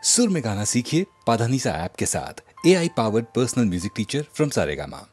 सुर में गाना सीखिए पाधानीसा ऐप के साथ। AI powered personal music teacher from Saregama.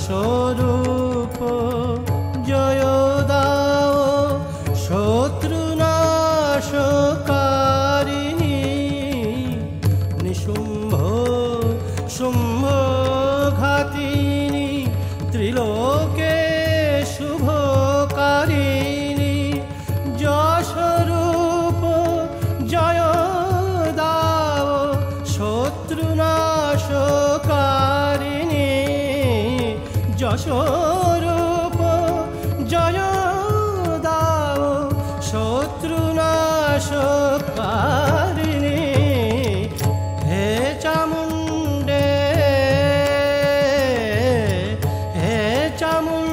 स्वरूप जय दाओ शत्रुनाशकारिणी निशुम्भ शुम्भ घातिनी त्रिलोके शुभकारिणी जयस्वरूप जय दाओ शत्रुनाशकारिणी स्वरूप जय दाओ शत्रुनाशकारिणी हे चामुंडे हे चामुंडे।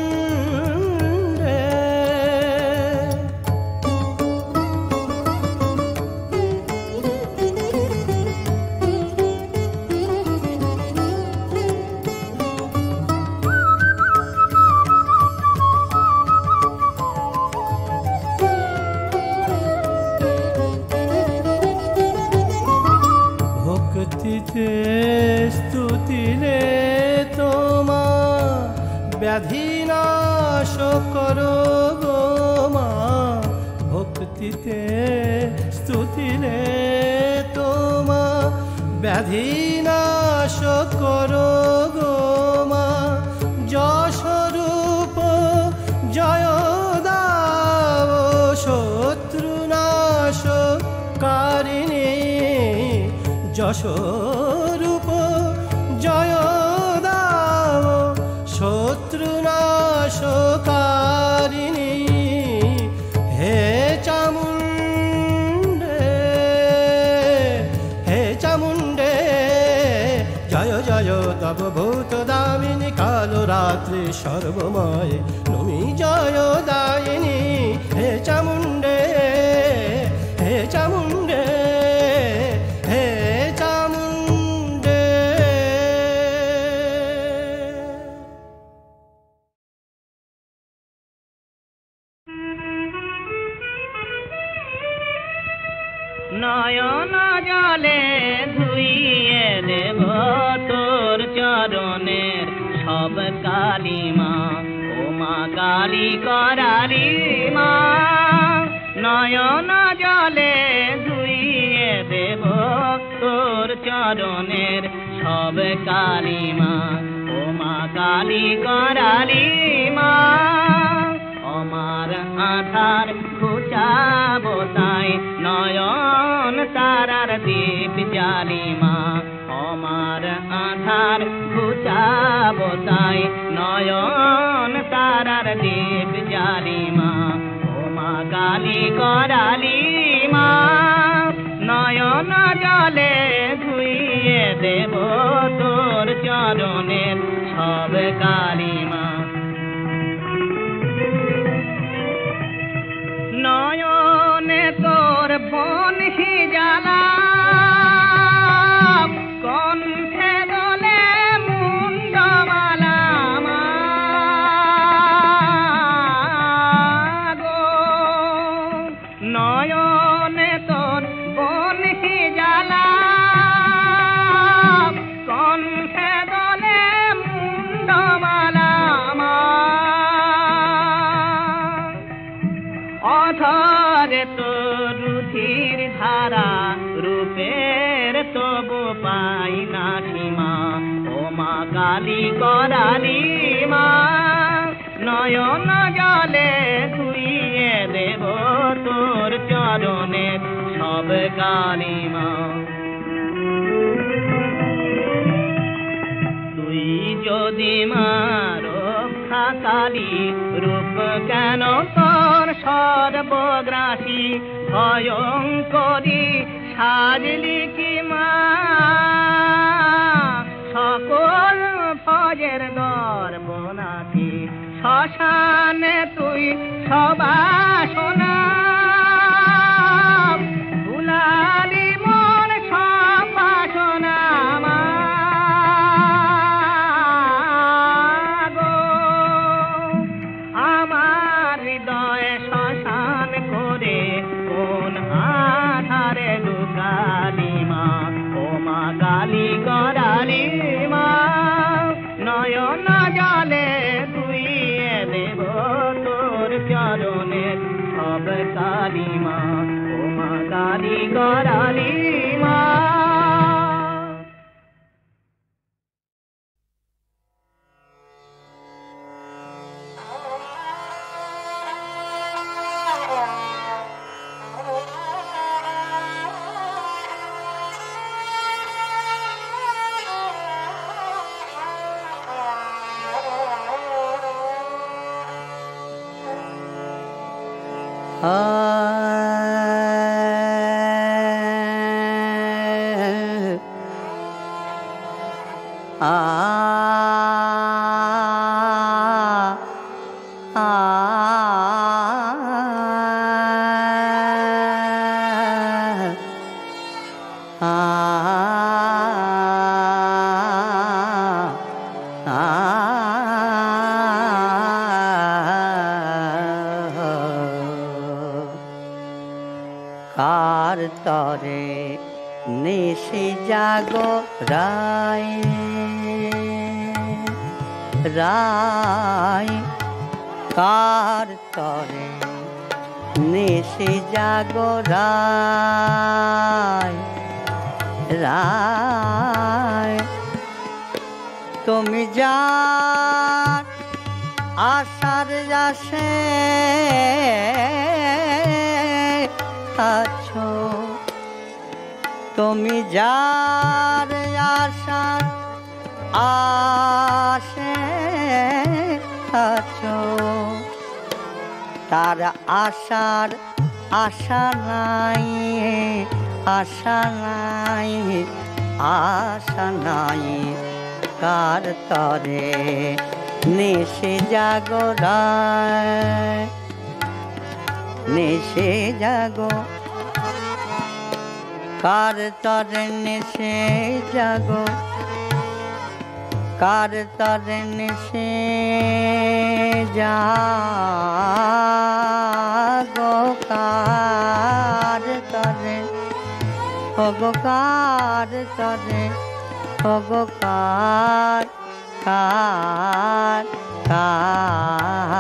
स्तुतिले तोमा व्याधिनाश करो गो मा भक्तिते स्तुतिले तोमा व्याधिनाश करो गो मा जयस्वरूप जय दाओ शत्रुनाशकारिणी যশোরূপ জয় দাও শত্রুনাশকারিণী হে চামুণ্ডে জয় জয় তব ভূত দামিনী কালো রাত্রি সর্বময় নমি জয় দায়িনী হে চামুণ্ডে হে চামুণ্ডে হে চামুণ্ডে। নয়ন জলে ধুইয়ে দেব তোর চরণের সব কালিমা ও মা কালী করালি মা নয়ন জলে ধুইয়ে দেব তোর চরণের সব কালিমা ও মা কালী করালি মা আমার আধার ঘুচাবো তাই নয়ন তারার দীপ জালিমা আমার আধার ঘুচাবো তাই নয়ন তারার দীপ জালিমা ও মা কালী করালি মা নয়ন জলে ধুইয়ে দেব তোর চরণের সব কালিমা নয়নে তোর বনহি জ্বালা কণ্ঠে দোলে মুন্ডমালা গো নয়নে তোর বনহি জ্বালা কণ্ঠে দোলে মুন্ডমালা অধরে তো রুধির ধারা রূপের তবু পাই না সীমা ও মা কালী করালি মা নয়ন জলে ধুইয়ে দেব তোর চরণের সব কালিমা তুই যদি মা রক্ষা কালী রূপ কেন তোর সর্বগ্রাসী ভয়ঙ্করী সাজলি কি মা সকল ফজের দর্বনাথী শ্মশানে তুই সবাসনা ভুলালি মন সব বাসনা আমার হৃদয়ে শ্মশান করে কোন আধারে লুকালি মা ও মা কালী করালি মা নয়ন জলে ধুইয়ে দেব তোর চরণের সব কালিমা ও মা কালী করালি মা কার তরে নিশি জাগো রায় রায় কার তরে নিশি জাগো রায় রায় তুমি যার আশার আসে আছো তুমি যার আশার আসে আছো তার আশার আশা নাই আশা নাই আশা নাই কার তরে নিশে জাগো রায় নিশে জাগো কার তরে নিশে জাগো কার তরে নিশে জাগো কার তরে ওগো কার তরে ওগো কার কার কার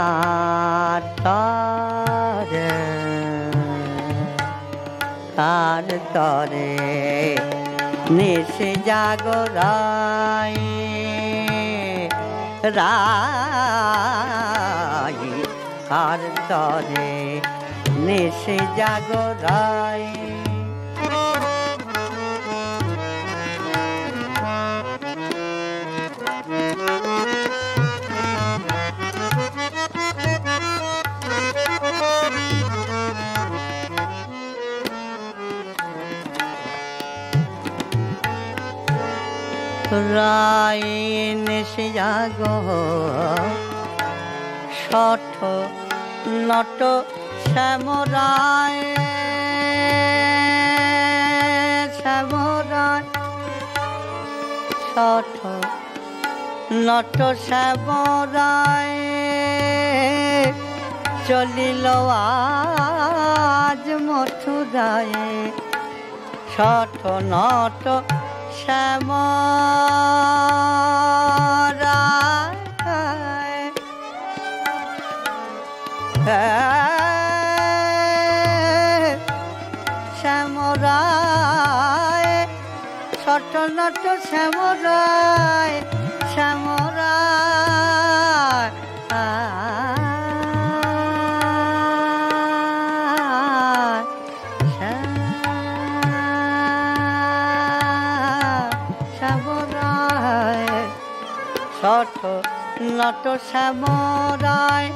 তরে কার তরে নিশি জাগরাই রাই কার তরে নিশি জাগরাই রাই নিশি জাগো শঠ নট শ্যামরায় শ্যামরায় শঠ নট শ্যামরায় চলিল আজ মথুরায় শঠ নট শ্যামরায় শ্যামরায় শঠ নট শ্যামরায় শ্যামরায় শঠ নট শ্যামরায়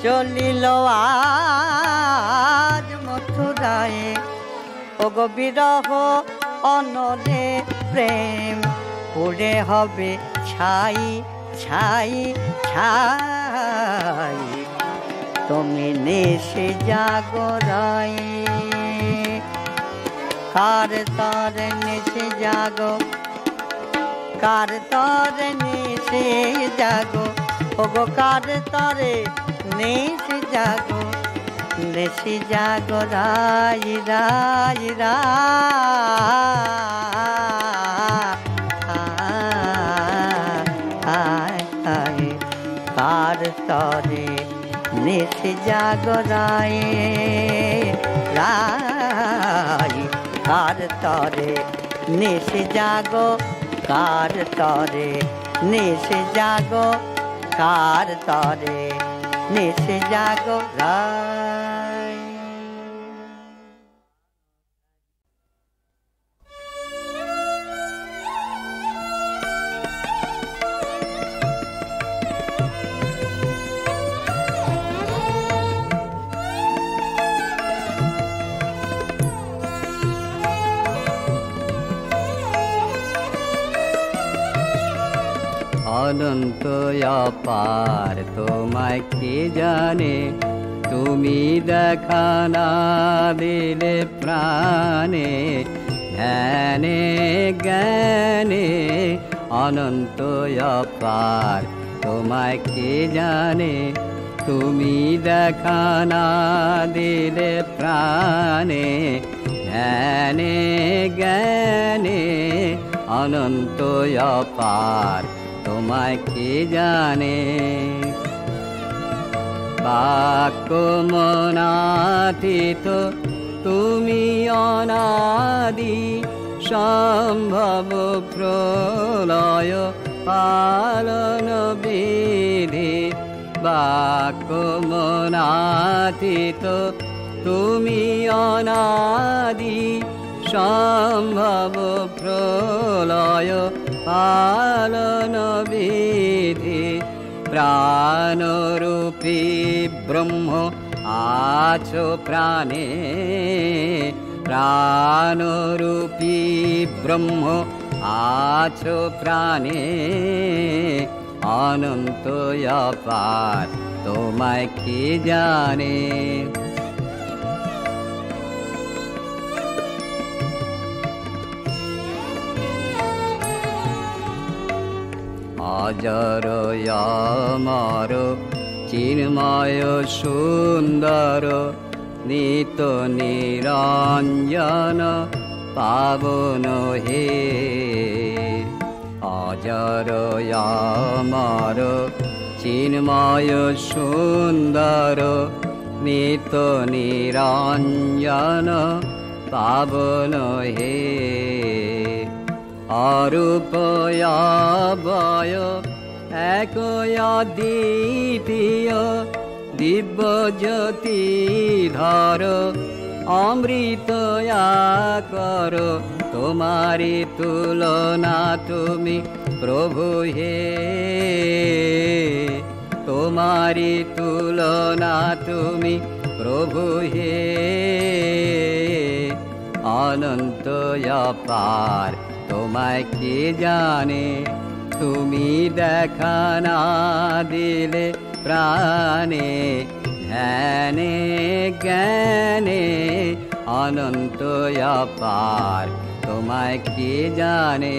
চলিল আজ মথুরায় ওগো বিরহ অনলে প্রেম পুড়ে হবে ছাই ছাই ছাই তুমি নিশি জাগরাই কার তরে নিশি জাগো কার তরে নিশি জাগো ওগো কার তরে নিশি জাগো নিশি জাগো রাই রাই রাই কার তরে নিশি জাগো রাই রাই কার তরে নিশি জাগো কার তরে নিশি জাগো কার তরে নিশি জাগো রাই অনন্ত অপার তোমায় কে জানে তুমি দেখা না দিলে প্রাণে ধ্যানে জ্ঞানে অনন্ত অপার তোমায় কে জানে তুমি দেখা না দিলে প্রাণে ধ্যানে জ্ঞানে অনন্ত অপার তোমায় কে জানে বাক্য মনাতীত তুমি অনাদি সম্ভব প্রলয় পালন বিধি বাক্য মনাতীত তুমি অনাদি সম্ভব প্রলয় পালন বিধি প্রাণরূপী ব্রহ্ম আছো প্রাণে প্রাণরূপী ব্রহ্ম আছো প্রাণে অনন্ত অপার তোমায় কে জানে অজর অমর চিন্ময় সুন্দর নিত নিরঞ্জন পাবন হে অজর অমর চিন্ময় সুন্দর নিত নিরঞ্জন পাবন হে অরূপয়বয় একয় দ্বিতীয় দিব্য জ্যোতি ধর অমৃত কর তোমারি তুলনা তুমি প্রভু হে তোমারি তুলনা তুমি প্রভু হে অনন্ত অপার তোমায় কে জানে তুমি দেখা না দিলে প্রাণে ধ্যানে জ্ঞানে অনন্ত অপার তোমায় কে জানে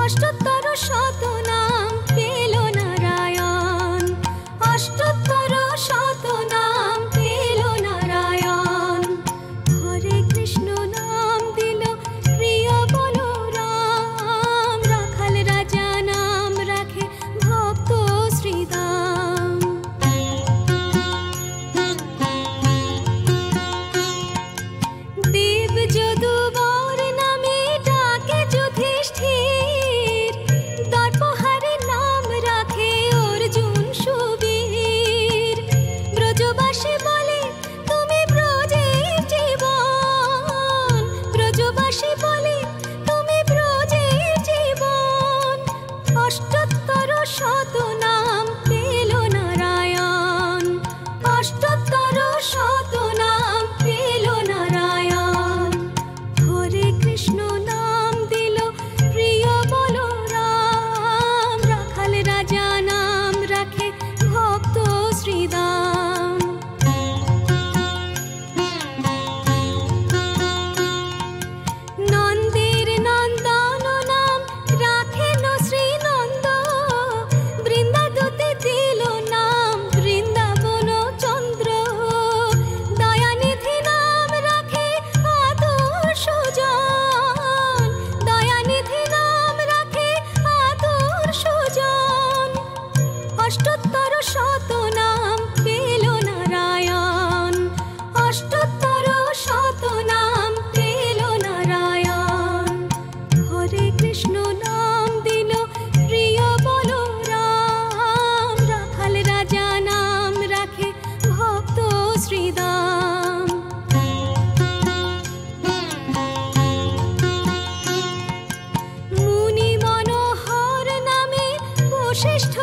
অষ্টতর শত নাম পেল নারায়ণ কৃষ্ণ নাম দিল প্রিয় বলো রাম, রাখাল রাজা নাম রাখে ভক্ত শ্রীদাম। মুনি মনোহর নামে বশিষ্ঠ